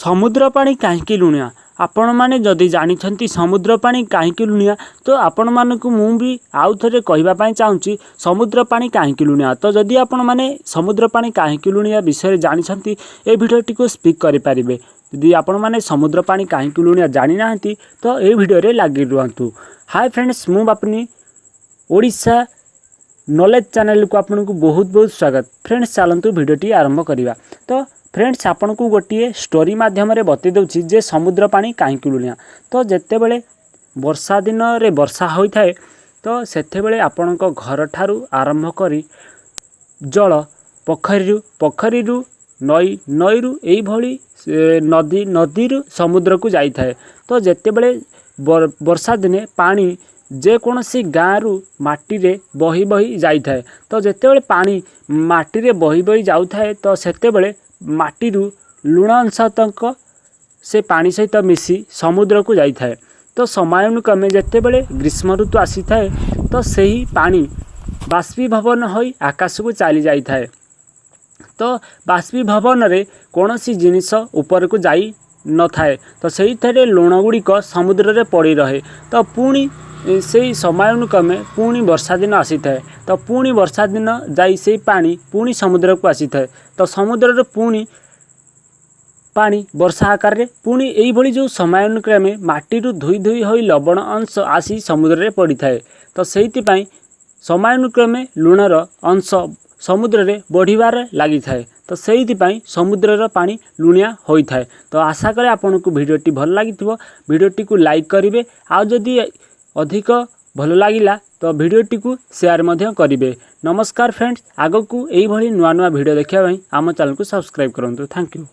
समुद्र पानी कहीं लुणिया आपण मैंने जदि जानते समुद्र पानी कहीं लुणिया तो आपण मानक भी आउ थे कहवाई चाहूँगी समुद्र पानी कहीं लुणिया। तो जदि आपण मैंने समुद्र पानी कहीं लुणिया विषय जानते ये भिडियोटी को स्पीक करेंगे। यदि आपण मैंने समुद्र पानी कहीं लुणिया जानी ना तो ये भिडियो लगी रुहतु। हाय फ्रेंड्स मु बापनी ओडिशा नॉलेज चैनल को आपन को बहुत बहुत स्वागत। फ्रेंड्स चलतु भिडियोटी आरंभ करवा। तो फ्रेंड्स आपन को गोटे स्टोरी माध्यम बतई दूसरी जे समुद्र पानी कहीं लुणिया। तो जिते बड़े वर्षा दिन रे वर्षा होता है तो सेते आपण घर ठारू आरंभ करी जल पोखरी नई नईरू यही नदी नदी समुद्र को जाई थाए। तो जिते बड़े वर्षा दिने पानी जेकोसी गाँव माटी रे बही बही जाई थाए। तो जिते बड़े पानी माटी रे बही बही जाऊ थाए तो सेते बड़े माटी लुण अंश तक से पानी सहित मिसी समुद्र को जाई थाए। तो समयानुक्रमे जिते बड़े ग्रीष्म ऋतु आसी थाए तो सही पानी बाष्पीभवन होई आकाश को चली जाई थाए। तो बाष्पीभवन रे कौनसी जिनिस ऊपर को जाई न थाए तो सही थे लुण गुड़िक समुद्र रे पड़ी रहे। तो पुणी से समयानुक्रमे पुणी वर्षा दिन आसी थाए। तो पुणी वर्षा दिन जाई से पानी पुणी समुद्र को आसी थाए। तो समुद्र रे पुणी पानी वर्षा आकार रे पुणी यही भली जो समयानुक्रमे माटी धोई धोई होई लवण अंश आसी समुद्र रे पड़ी थाए। तो सेहिति समयानुक्रमे लुणर अंश समुद्र रे बढ़िबार लगी थाए। तो सेहिति समुद्रर पानी लुणिया होई थाए। तो आशा करे आपन को भिडियोटी भल लागिथिबो। भिडियोटी को लाइक करिवे आ जदि अधिक भल लागिला तो भिडियोटी को शेयर मध्य करिवे। नमस्कार फ्रेंड्स, आगो को यही भली नुआ नुआ भिडियो देखिया आम चैनल को सब्सक्राइब करंतु। Thank you.